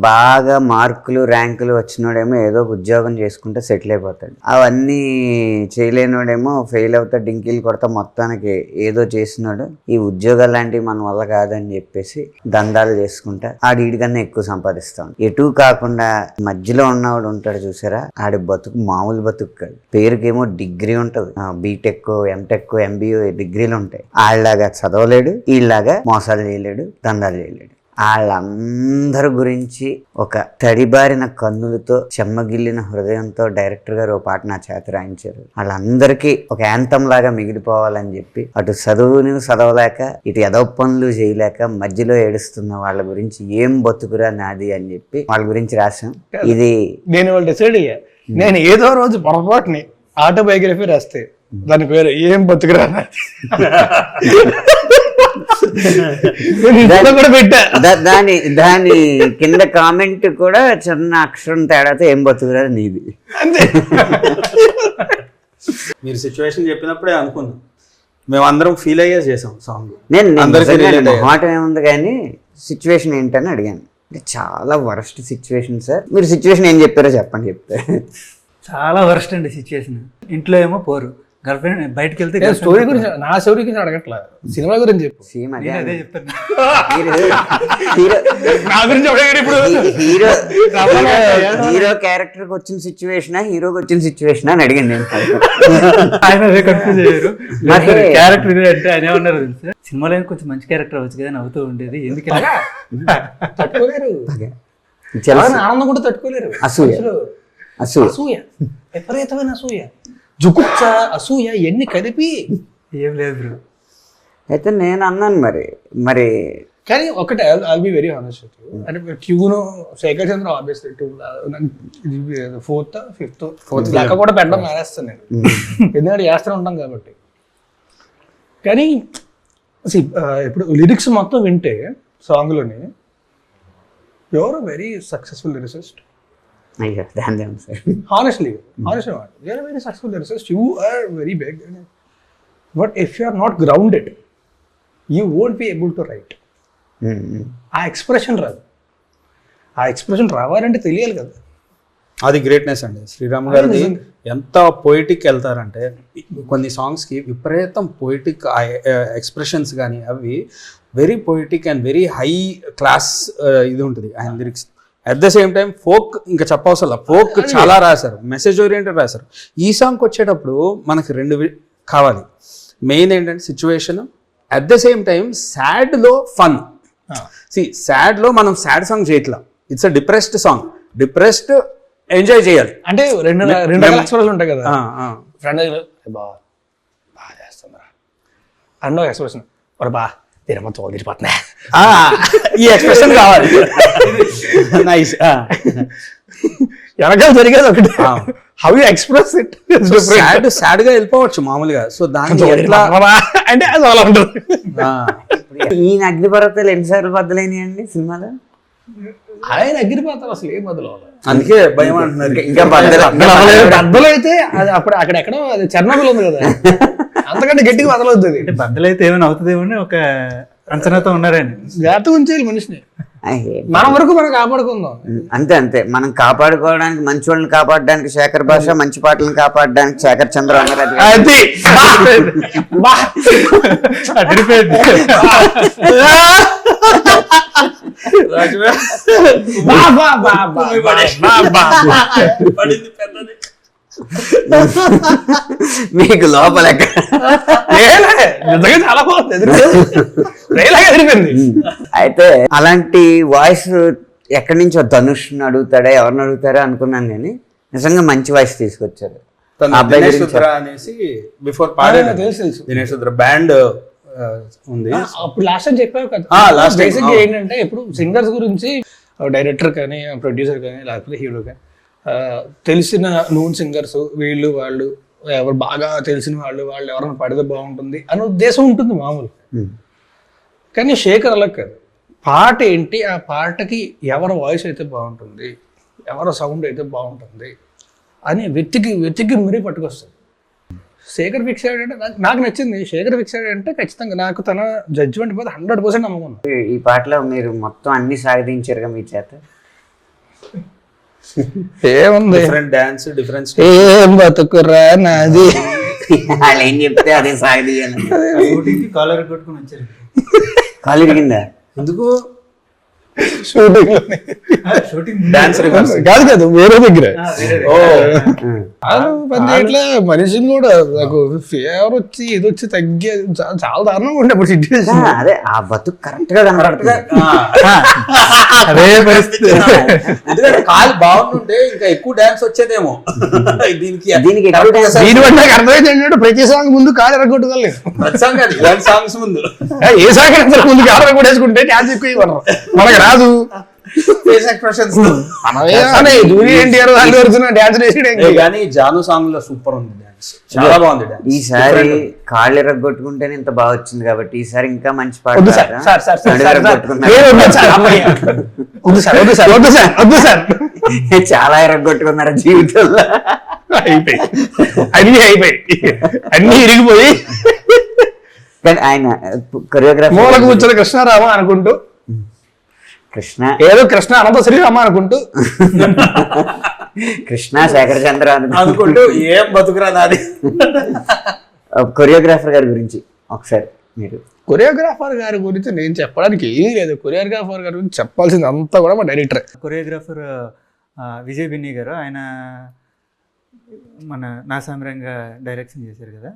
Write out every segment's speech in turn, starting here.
బాగా మార్కులు ర్యాంకులు వచ్చినోడేమో ఏదో ఉద్యోగం చేసుకుంటే సెటిల్ అయిపోతాడు. అవన్నీ చేయలేనోడేమో ఫెయిల్ అవుతా డింకీలు కొడతా మొత్తానికి ఏదో చేసినాడు. ఈ ఉద్యోగాలు లాంటివి మన వల్ల కాదని చెప్పేసి దందాలు చేసుకుంటా ఆడికన్నా ఎక్కువ సంపాదిస్తాం. ఎటు కాకుండా మధ్యలో ఉన్నవాడు ఉంటాడు చూసారా, ఆడి బతుకు మామూలు బతుకు కాదు. పేరుకేమో డిగ్రీ ఉంటది, బీటెక్ ఎంటెక్ ఎంబీఏ డిగ్రీలు ఉంటాయి. వాళ్ళలాగా చదవలేడు, వీళ్ళలాగా మోసాలు చేయలేడు, దందాలు చేయలేడు. వాళ్ళందరి గురించి ఒక తడిబారిన కన్నులతో చెమ్మగిల్లిన హృదయంతో డైరెక్టర్ గారు ఓ పాట నా చేత రాయించారు. వాళ్ళందరికీ ఒక యాంతం లాగా మిగిలిపోవాలని చెప్పి అటు చదువుని చదవలేక ఇటు ఎదవ పనులు చేయలేక మధ్యలో ఏడుస్తున్న వాళ్ళ గురించి ఏం బతుకురా నాది అని చెప్పి వాళ్ళ గురించి రాశాం. ఇది నేను వాళ్ళు డిసైడ్ అయ్యా, నేను ఏదో రోజు పొరపాటుని ఆటోబయోగ్రఫీ రాస్తే దాని పేరు ఏం బతుకురా దాని కింద కామెంట్ కూడా చిన్న అక్షరం తేడాతో ఏం బతుకురా నీది. మీరు సిచ్యువేషన్ చెప్పినప్పుడే అనుకున్నాం, మేము అందరం ఫీల్ అయ్యే చేసాం సాంగ్. నేను మాట ఏముంది కానీ సిచ్యువేషన్ ఏంటని అడిగాను. చాలా వరస్ట్ సిచ్యువేషన్ సార్, మీరు సిచ్యువేషన్ ఏం చెప్పారో చెప్పండి. చెప్తే చాలా వరస్ట్ అండి సిచ్యువేషన్. ఇంట్లో ఏమో పోరు, గర్ల్ ఫ్రెండ్ బయటకి వెళ్తే స్టోరీ గురించి నా స్టోరీ గురించి అడగట్లా, సినిమా గురించి చెప్పు. అదే చెప్తాను. హీరో క్యారెక్టర్ కి వచ్చిన సిచ్యువేషన్ హీరోకి వచ్చిన సిచ్యువేషన్ అని అడిగాను నేను. ఆయన అదే కన్ఫ్యూజ్ అయ్యారు. క్యారెక్టర్ ఇదే అంటే ఆయన ఏమన్నారు తెలుసా, సినిమాలో కొంచెం మంచి క్యారెక్టర్ అవచ్చు కదా, నవ్వుతూ ఉండేది, ఎందుకు తట్టుకోలేరు, ఆనందం కూడా తట్టుకోలేరు. అసూయ విపరీతమైన అసూయ, జుకుచ్చ అసూయ ఎన్ని కలిపి ఏం లేదు బ్రో. అయితే నేను అన్నాను మరి కానీ ఒకటే I'll be very honest with you, అంటే క్యూను శేఖర్ చంద్ర ఆబ్వియస్లీ ఫోర్త్ లెక్క కూడా పెట్టడం మానేస్తాను నేను, ఎందుకంటే చేస్తూనే ఉంటాం కాబట్టి. కానీ ఇప్పుడు లిరిక్స్ మొత్తం వింటే సాంగ్లోని your very successful lyricist. Honestly, you are a very successful lyricist. You are very big, but if you are not grounded, you won't be able to write. ఆ ఎక్స్ప్రెషన్ రాదు. ఆ ఎక్స్ప్రెషన్ రావాలంటే తెలియాలి కదా. అది గ్రేట్నెస్ అండి. శ్రీరామ్ గారిది ఎంత పోయిటిక్ వెళ్తారంటే కొన్ని సాంగ్స్కి విపరీతం పోయిటిక్ ఎక్స్ప్రెషన్స్ కానీ అవి very poetic and very high class ఇది ఉంటుంది ఆయన lyrics. At the same time folk ఇంకా చెప్పవసరం, ఫోక్ చాలా రాశారు, మెసేజ్ ఓరియంటెడ్ రాశారు. ఈ సాంగ్కి వచ్చేటప్పుడు మనకి రెండు కావాలి. మెయిన్ ఏంటంటే situation, at the same time సాడ్లో ఫన్. సాడ్లో మనం సాడ్ సాంగ్ చేయట్లా, it's a depressed song. Depressed enjoy చేయాలి అంటే రెండు ఎక్స్ప్రెషన్ ఉంటాయి కదా. ఫ్రెండ్ బాగా చేస్తుందా అన్నో ఎక్స్ప్రెషన్, బా తిరమ తోలిపోతున్నా, ఈ ఎక్స్ప్రెషన్ కావాలి. నైస్. వెనకాల జరిగేది ఒకటి, how you express it. Sad గా వెళ్ళిపోవచ్చు మామూలుగా. సో దాని అంటే అది అలా ఉంటుంది. ఈ అగ్నిపర్వతాలు ఎన్నిసార్లు బద్దలైనాయండి సినిమాలో? ఆయన అగ్నిపర్వతాలు అసలు ఏం బదులు, అందుకే భయం అంటున్నారు. ఇంకా బద్దలు అయితే అది అప్పుడు అక్కడెక్కడో అది చెర్నోబిల్ ఉంది కదా, అంతకంటే గట్టిగా బదలవుతుంది. అంటే బద్దలైతే ఏమైనా అవుతుందేమో అని ఒక అంచనాతో ఉన్నారని జాగ్రత్త ఉంచేయాలి మనిషిని. మన వరకు మనం కాపాడుకుందాం. అంతే మనం కాపాడుకోవడానికి, మంచి వాళ్ళని కాపాడడానికి శేఖర్ భాష, మంచి పాటలను కాపాడడానికి శేఖర్ చంద్ర అన్నారు. మీకు లోపల చాలా బాగుంది. అయితే అలాంటి వాయిస్ ఎక్కడి నుంచో ధనుష్ని అడుగుతాడా ఎవరిని అడుగుతారా అనుకున్నాను, కానీ నిజంగా మంచి వాయిస్ తీసుకొచ్చారు. అనేసి బిఫోర్ దినేష్ సుద్ర బ్యాండ్ ఉంది. అప్పుడు లాస్ట్ టైం చెప్పావు కదా, బేసిక్ ఏంటంటే ఇప్పుడు సింగర్స్ గురించి డైరెక్టర్ కానీ ప్రొడ్యూసర్ కానీ లేకపోతే హీరో కానీ తెలిసిన నోన్ సింగర్స్ వీళ్ళు వాళ్ళు ఎవరు బాగా తెలిసిన వాళ్ళు ఎవరైనా పడితే బాగుంటుంది అనే ఉద్దేశం ఉంటుంది మామూలు. కానీ శేఖర్ అలా కాదు, పాట ఏంటి, ఆ పాటకి ఎవరి వాయిస్ అయితే బాగుంటుంది, ఎవరి సౌండ్ అయితే బాగుంటుంది అని వెతికి మరీ పట్టుకొస్తుంది. శేఖర్ ఫిక్స్ అయ్యాడంటే నాకు నచ్చింది. శేఖర్ ఫిక్స్ అయ్యాడంటే ఖచ్చితంగా నాకు తన జడ్జిమెంట్ మీద 100% నమ్మకం. ఈ పాటలో మీరు మొత్తం అన్ని సాధించారుగా మీ చేత. ఏముంది డిఫరెంట్ డాన్స్, డిఫరెంట్ ఏం బతుకురా నాది. వాళ్ళు ఏం చెప్తే అదే సాగదీయాలి. షూటింగ్కి కాలర్ కొట్టుకుని వచ్చారు. కాలు ఇరిగిందా? ఎందుకు షూటింగ్ షూటింగ్ డాన్స్ రివర్స్ కాదు కాదు వేరే దగ్గర ఓ పని చేయట్లే. మనిషిని కూడా నాకు ఫీవర్ వచ్చి ఇది వచ్చి తగ్గే చాలా దారుణంగా ఉండే అప్పుడు సిట్యుయేషన్. అదే ఆ బతుకు కరెక్ట్ గా కనపడుతుంది. అదే పరిస్థితి. ఎందుకంటే కాలు బాగుంటుంటే ఇంకా ఎక్కువ డాన్స్ వచ్చేదేమో. దీనికి దీనికి ఎక్కువ dance దీని బట్టి నాకు అర్థమైంది ఏంటంటే ప్రతి సాంగ్ ముందు కాలు ఎరగొట్టుకోలేదు. సాంగ్స్ ముందు ఏ సాంగ్ ముందు కాలు ఎరగొట్టేసుకుంటే డాన్స్ ఎక్కువ ఇవ్వరు, మనకు రాదు. Face expressions. Junior NTR Allu Arjun dance వేసాడు. కానీ జాను సాంగ్ లో సూపర్ ఉంది డాన్స్, చాలా బాగుంది డాన్స్. ఈసారి కాళ్ళు ఎరగొట్టుకుంటేనే ఇంత బాగా వచ్చింది కాబట్టి ఈసారి ఇంకా మంచి పాట వద్దు sir, sir, sir, sir, sir, sir. చాలా ఎరగొట్టుకున్నారు జీవితంలో. అయిపోయి అన్ని ఇరిగిపోయి కానీ ఆయన కొరియోగ్రాఫర్ మూలకు కూర్చొని కృష్ణారామ అనుకుంటూ, కృష్ణ ఏదో కృష్ణ అనంత శ్రీరామ అనుకుంటూ, కృష్ణ శేఖర్ చంద్ర అనుకుంటూ ఏం బతుకురా నాది. కొరియోగ్రాఫర్ గారి గురించి ఒకసారి మీరు. కొరియోగ్రాఫర్ గారి గురించి నేను చెప్పడానికి ఏమీ లేదు. కొరియోగ్రాఫర్ గారి గురించి చెప్పాల్సింది అంతా కూడా మా డైరెక్టర్. కొరియోగ్రాఫర్ విజయ్ బిన్నీ గారు, ఆయన మన నా సామ్రంగా డైరెక్షన్ చేశారు కదా.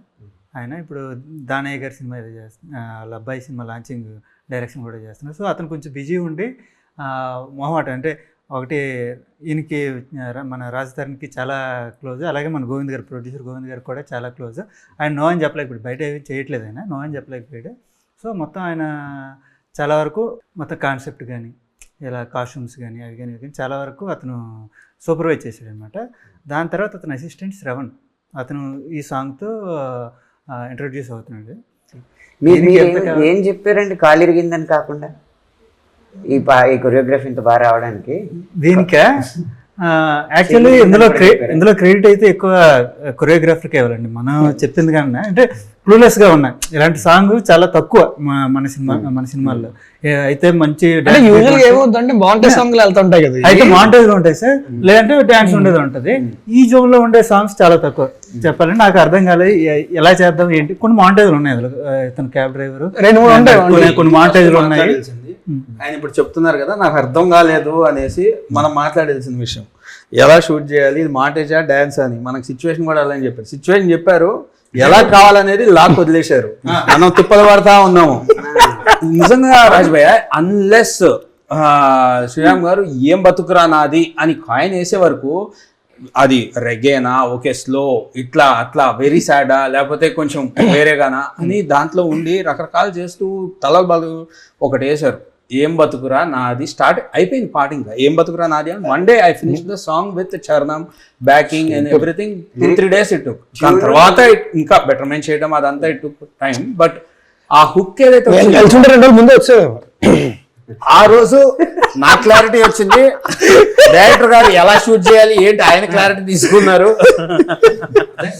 ఆయన ఇప్పుడు దానయ్య గారి సినిమా ఏదో చేస్తున్నారు, వాళ్ళ అబ్బాయి సినిమా లాంచింగ్ డైరెక్షన్ కూడా చేస్తున్నారు. సో అతను కొంచెం బిజీ ఉండి మొహమాట అంటే ఒకటి ఈయనకి మన రాజధానికి చాలా క్లోజ్, అలాగే మన గోవింద్ గారు ప్రొడ్యూసర్ గోవింద్ గారు కూడా చాలా క్లోజ్. ఆయన నో అని చెప్పలేకపోయాడు, బయట ఏమీ చేయట్లేదు, ఆయన నో అని చెప్పలేకపోయాడు. సో మొత్తం ఆయన చాలా వరకు మొత్తం కాన్సెప్ట్ కానీ ఇలా కాస్ట్యూమ్స్ కానీ అవి కానీ చాలా వరకు అతను సూపర్వైజ్ చేశాడు అనమాట. దాని తర్వాత అతను అసిస్టెంట్ శ్రవణ్, అతను ఈ సాంగ్తో ఇంట్రొడ్యూస్ అవుతున్నాడు. మీరు ఏం చెప్పారండి కాలు ఇరిగిందని కాకుండా ఈ కొరియోగ్రఫీ ఇంత బాగా రావడానికి? దీనికా యాక్చువల్లీ ఇందులో క్రెడిట్ అయితే ఎక్కువ కొరియోగ్రాఫర్కి ఇవ్వాలండి. మనం చెప్పింది కన్నా అంటే క్లూలెస్గా ఉన్నాయి. ఇలాంటి సాంగ్ చాలా తక్కువ మన సినిమాల్లో. అయితే మంచి ఏమవుతుందంటే మాంటేజ్ సాంగ్లు వెళ్తుంటాయి కదా, అయితే మాంటేజ్లో ఉంటాయి సార్, లేదంటే డ్యాన్స్ ఉండేది ఉంటుంది. ఈ జోన్లో ఉండే సాంగ్స్ చాలా తక్కువ. చెప్పాలంటే నాకు అర్థం కాలేదు ఎలా చేద్దాం ఏంటి. కొన్ని మాంటేజ్లు ఉన్నాయి అందులో, ఇతను క్యాబ్ డ్రైవర్, 2-3 ఉంటాయి, కొన్ని మాంటేజ్లు ఉన్నాయి. ఆయన ఇప్పుడు చెప్తున్నారు కదా, నాకు అర్థం కాలేదు అనేసి మనం మాట్లాడాల్సిన విషయం. ఎలా షూట్ చేయాలి, ఇది మాంటేజా డాన్స్ అని. మనకు సిచ్యువేషన్ కూడా అలా అని చెప్పారు. సిచ్యువేషన్ చెప్పారు, ఎలా కావాలనేది లాక్ వదిలేశారు. మనం తిప్పలు పడతా ఉన్నాము. నిజంగా రాజుభయ్య, అన్లెస్ శ్రీరామ్ గారు ఏం బతుకురా నాది అని కాయిన్ వేసే వరకు అది రెగేనా, ఓకే స్లో, ఇట్లా అట్లా వెరీ సాడా, లేకపోతే కొంచెం వేరేగానా అని దాంట్లో ఉండి రకరకాలు చేస్తూ తలలు బలు ఒకటి వేశారు. ఏం బతుకురా నాది స్టార్ట్ అయిపోయింది పాట. ఇంకా ఏం బతుకురా నాది అని one day I finish the song with చరణం, backing and everything. 2-3 days it took. దాని తర్వాత ఇంకా బెటర్మెంట్ చేయడం అదంతా ఇట్ టుక్ టైం. బట్ ఆ హుక్ ఏదైతే 2 రోజుల ముందే వచ్చేది, ఆ రోజు నా క్లారిటీ వచ్చింది. డైరెక్టర్ గారు ఎలా షూట్ చేయాలి ఏంటి ఆయన క్లారిటీ తీసుకున్నారు.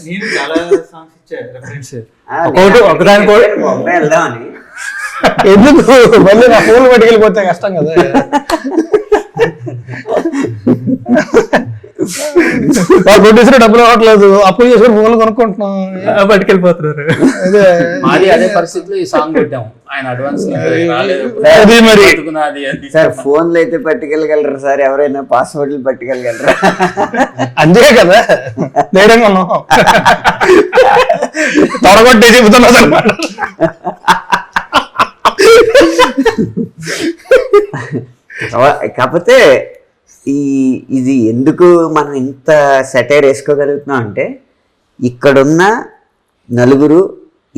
నేను చాలా సాంగ్స్ ఇచ్చాను రెఫరెన్స్. ఒకదానికి వెళ్దామని ఎందుకు మళ్ళీ నా ఫోన్ పట్టుకెళ్ళిపోతే కష్టం కదా. ప్రొడ్యూసర్ డబ్బులు రావట్లేదు, అప్పులు చేసుకుని ఫోన్లు కొనుక్కుంటున్నాం, పట్టుకెళ్ళిపోతున్నారు. అదే పరిస్థితిలో ఈ సాంగ్ పెట్టాము. ఆయన అడ్వాన్స్ సార్ ఫోన్లు అయితే పట్టుకెళ్ళగలరు సార్, ఎవరైనా పాస్వర్డ్లు పట్టుకెళ్ళగలరా? అంతే కదా, ధైర్యంగా ఉన్నాం. తొడగొట్టే చెబుతున్నా అనమాట. కాకపోతే ఇది ఎందుకు మనం ఇంత సెటైర్ వేసుకోగలుగుతున్నాం అంటే, ఇక్కడున్న నలుగురు,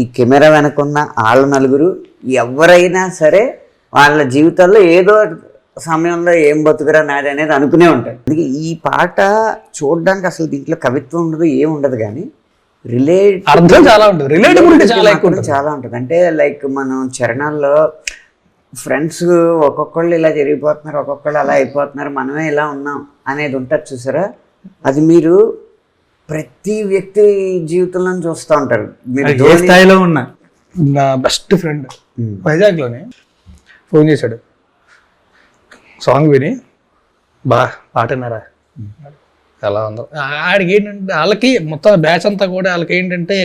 ఈ కెమెరా వెనకున్న వాళ్ళ నలుగురు, ఎవరైనా సరే వాళ్ళ జీవితాల్లో ఏదో సమయంలో ఏం బతుకురా నాది అనేది అనుకునే ఉంటారు. అందుకే ఈ పాట చూడడానికి అసలు దీంట్లో కవిత్వం ఉండదు, ఏం ఉండదు, కానీ అర్థం చాలా ఉంటుంది, రిలేటబిలిటీ చాలా ఉంటుంది. అంటే లైక్ మనం చరణాల్లో ఫ్రెండ్స్ ఒక్కొక్కళ్ళు ఇలా జరిగిపోతున్నారు, ఒక్కొక్కళ్ళు అలా అయిపోతున్నారు, మనమే ఇలా ఉన్నాం అనేది ఉంటుంది చూసారా. అది మీరు ప్రతి వ్యక్తి జీవితంలో చూస్తూ ఉంటారు. మీరు ఏ స్థాయిలో ఉన్నా. నా బెస్ట్ ఫ్రెండ్ వైజాగ్లోనే ఫోన్ చేశాడు, సాంగ్ విని పాట విన్నారా ఎలా ఉందో ఆడికి ఏంటంటే వాళ్ళకి మొత్తం బ్యాచ్ అంతా కూడా వాళ్ళకి ఏంటంటే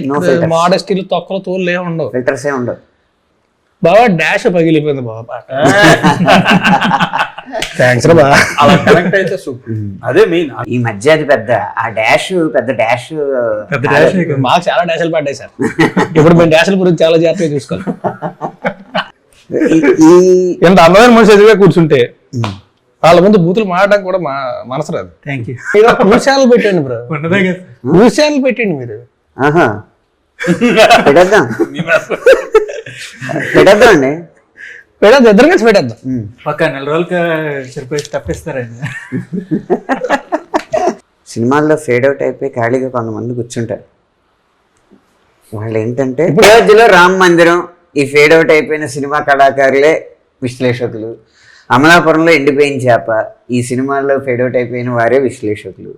మోడస్టీలు తొక్కలు తోలు ఏమి ఉండవు, ఫిల్టర్స్ ఏ ఉండవు. బాబా డాష్ పగిలిపోయింది బాబా. థ్యాంక్స్ రా బాబా. అలా కనెక్ట్ అయితే సూపర్. అదే మెయిన్. ఈ మధ్య అది పెద్ద ఆ డాష్ పెద్ద డాష్ మాకు చాలా డాష్లు పడ్డాయి సార్. ఇప్పుడు మేము డాష్ల గురించి చాలా జాగ్రత్తగా చూసుకోవాలి. ఎంత అందమైన మనిషి ఎదురుగా కూర్చుంటే వాళ్ళ ముందు బూతులు మాడడానికి కూడా మనసు రాదు. Thank you. న్యూస్ పెట్టండి బ్రో, న్యూస్ ఛానల్ పెట్టండి మీరు. పెట్టేద్దాం పెట్టేద్దాం అండి, పెట్టేద్దాం, ఇద్దరు కలిసి పెట్టేద్దాం. పక్క 4 రోజులకి సరిపోయి తప్పిస్తారండి. సినిమాల్లో ఫేడ్ అవుట్ అయిపోయి ఖాళీగా కొంతమంది కూర్చుంటారు. వాళ్ళు ఏంటంటే అయోధ్యలో రామ మందిరం, ఈ ఫేడ్ అవుట్ అయిపోయిన సినిమా కళాకారులే విశ్లేషకులు. అమలాపురంలో ఎండిపోయిన చేప, ఈ సినిమాల్లో ఫేడ్ అవుట్ అయిపోయిన వారే విశ్లేషకులు.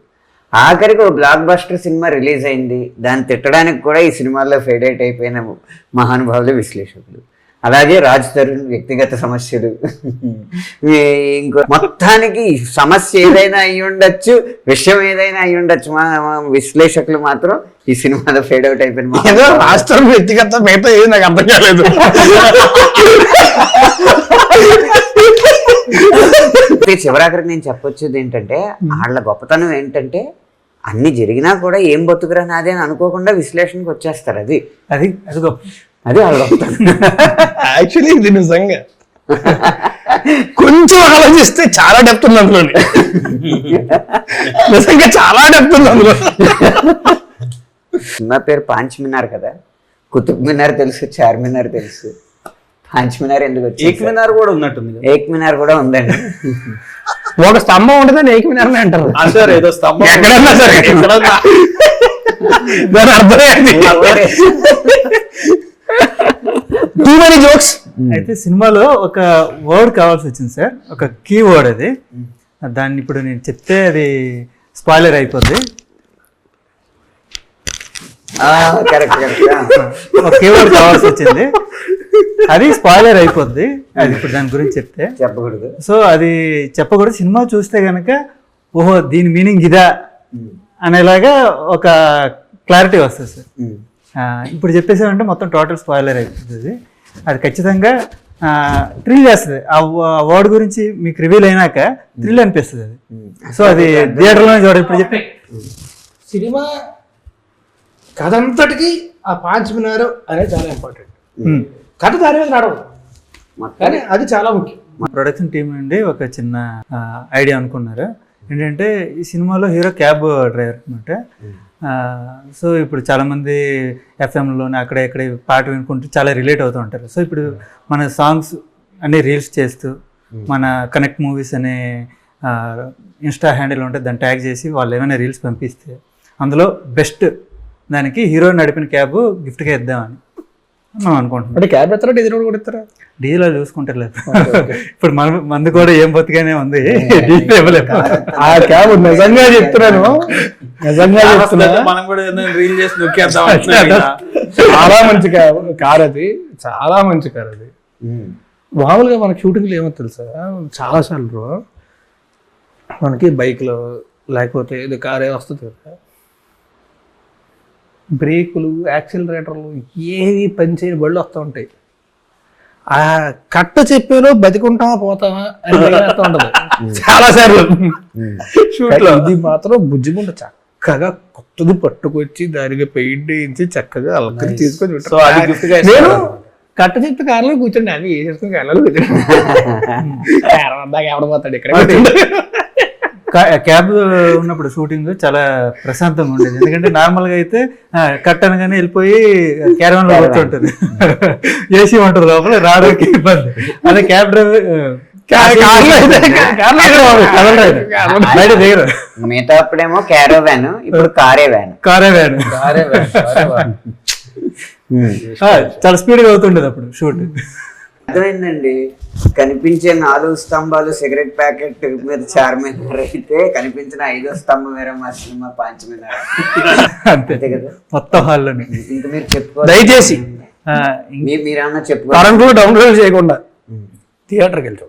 ఆఖరికి ఒక బ్లాక్ బస్టర్ సినిమా రిలీజ్ అయింది, దాన్ని తిట్టడానికి కూడా ఈ సినిమాల్లో ఫేడ్ అవుట్ అయిపోయిన మహానుభావులు విశ్లేషకులు. అలాగే రాజ్ తరుణ్ వ్యక్తిగత సమస్యలు, ఇంకో మొత్తానికి సమస్య ఏదైనా అయి ఉండొచ్చు, విషయం ఏదైనా అయి ఉండొచ్చు, మా విశ్లేషకులు మాత్రం ఈ సినిమాలో ఫేడ్ అవుట్ అయిపోయిన రాష్ట్రం వ్యక్తిగత మిగతా ఏది నాకు అర్థం కాలేదు. చివరాఖరికి నేను చెప్పొచ్చేది ఏంటంటే వాళ్ళ గొప్పతనం ఏంటంటే అన్ని జరిగినా కూడా ఏం బతుకురా నాదే అని అనుకోకుండా విశ్లేషణకు వచ్చేస్తారు. అది అది అది గొప్ప, అది వాళ్ళ గొప్పతనం. యాక్చువల్లీ ఇది నిజంగా కొంచెం ఆలోచిస్తే చాలా డెప్త్ ఉంది అందులో, నిజంగా చాలా డెప్త్ ఉంది అందులో. సినిమా పేరు పాంచ్ మినార్ కదా, కుతుబ్ మినార్ తెలుసు, చార్మినార్ తెలుసు, పాంచ్ మినార్ ఎందుకు వచ్చి ఏక్ మినార్ కూడా ఉన్నట్టుంది. ఏక్ మినార్ కూడా ఉందండి. ఒక స్తంభం ఉంటుందని ఏక్ మినార్ అంటారు. సార్ ఏదో స్తంభం ఎక్కడన్నా సరే దాని అర్థమైంది. Too many jokes. అయితే సినిమాలో ఒక వర్డ్ కావాల్సి వచ్చింది సార్, ఒక కీ వర్డ్. అది దాన్ని ఇప్పుడు నేను చెప్తే అది స్పాయిలర్ అయిపోద్ది. Correct correct. ఒక కీ వర్డ్ కావాల్సి వచ్చింది, అది స్పాయిలర్ అయిపోద్ది. అది ఇప్పుడు దాని గురించి చెప్తే చెప్పకూడదు. సో అది చెప్పకూడదు. సినిమా చూస్తే కనుక ఓహో దీని మీనింగ్ ఇదా అనేలాగా ఒక క్లారిటీ వస్తుంది సార్. ఇప్పుడు చెప్పేసామంటే మొత్తం టోటల్ స్పాయిలర్ అయిపోతుంది. అది ఖచ్చితంగా థ్రిల్ చేస్తుంది. ఆ వర్డ్ గురించి మీకు రివీల్ అయినాక థ్రిల్ అనిపిస్తుంది అది. సో అది థియేటర్లోనే చూడాలి. ఇప్పుడు చెప్పి సినిమా కథ అంతటికి ఆ పాంచ్ మినార్ అనేది చాలా ఇంపార్టెంట్. కథ దాని మీద నడవదు, కానీ అది చాలా ముఖ్యం. ప్రొడక్షన్ టీం నుండి ఒక చిన్న ఐడియా అనుకున్నారు. ఏంటంటే ఈ సినిమాలో హీరో క్యాబ్ డ్రైవర్ అనమాట. సో ఇప్పుడు చాలామంది ఎఫ్ఎంలోనే అక్కడ ఇక్కడ పాట వినుకుంటూ చాలా రిలేట్ అవుతూ ఉంటారు. సో ఇప్పుడు మన సాంగ్స్ అన్ని రీల్స్ చేస్తూ మన కనెక్ట్ మూవీస్ అనే ఇన్స్టా హ్యాండిల్ ఉంటే దాన్ని ట్యాగ్ చేసి వాళ్ళు ఏమైనా రీల్స్ పంపిస్తే అందులో బెస్ట్ దానికి హీరో నడిపిన క్యాబ్ గిఫ్ట్గా ఇద్దామని మనం అనుకుంటున్నాం. అంటే క్యాబ్ ఎత్తారా, డీజిల్ కూడా ఇస్తారా? డీజిల్ అది చూసుకుంటారు లేదు. ఇప్పుడు మందు కూడా ఏం బతిగానే ఉంది, డీజిల్ ఇవ్వలేదు. ఆ క్యాబ్ నిజంగా చెప్తున్నాను, నిజంగా చెప్తున్నా, మనం కూడా రీల్ చేసి నొక్కేద్దాం. చాలా మంచి కార్ అది, చాలా మంచి కార్ అది. మామూలుగా మనకి షూటింగ్లో ఏమో తెలుసా, చాలా సార్లు మనకి బైక్లో లేకపోతే ఇది కార్ ఏ వస్తుంది కదా, బ్రేకులు యాక్సిలరేటర్లు ఏవి పనిచేయని బళ్ళు వస్తూ ఉంటాయి. ఆ కట్ట చెప్పేలో బతికుంటామా పోతామా అని భయమేస్తూ ఉంటుంది చాలా సార్లు షూట్లో. ఇది మాత్రం బుజ్జిగుంట చక్కగా కొత్తది పట్టుకొచ్చి దానికి పెయింట్ వేయించి చక్కగా అలకరి తీసుకొని నేను కట్ట చెప్తే కార్లో కూర్చోండి, అవి ఏ చేసుకుని కార్లో కూర్చోండి, ఎవడ పోతాడు ఇక్కడ. క్యాబ్ ఉన్నప్పుడు షూటింగ్ చాలా ప్రశాంతంగా ఉండేది. ఎందుకంటే నార్మల్గా అయితే కట్ అనగానే వెళ్ళిపోయి క్యారవాన్లో కూర్చుంటుంది, ఏసీ ఉంటుంది లోపల, రావడానికి ఇబ్బంది. అదే క్యాబ్ డ్రైవర్ బయట దిగరు. మిగతా అప్పుడేమో క్యారోవాన్, ఇప్పుడు కారే వ్యాన్. చాలా స్పీడ్గా అవుతుండేది అప్పుడు షూట్. అర్థమైందండి. కనిపించే 4 స్తంభాలు సిగరెట్ ప్యాకెట్ మీద చార్మినార్ అయితే కనిపించిన 5వ స్తంభం వేరే మా సినిమా పాంచ్ మినార్. అంతే కదా మొత్తం హాల్లోనే. ఇంకా మీరు చెప్పుకో, దయచేసి మీరేమన్నా చెప్పుకో, డౌన్లోడ్ చేయకుండా థియేటర్కి వెళ్తాం.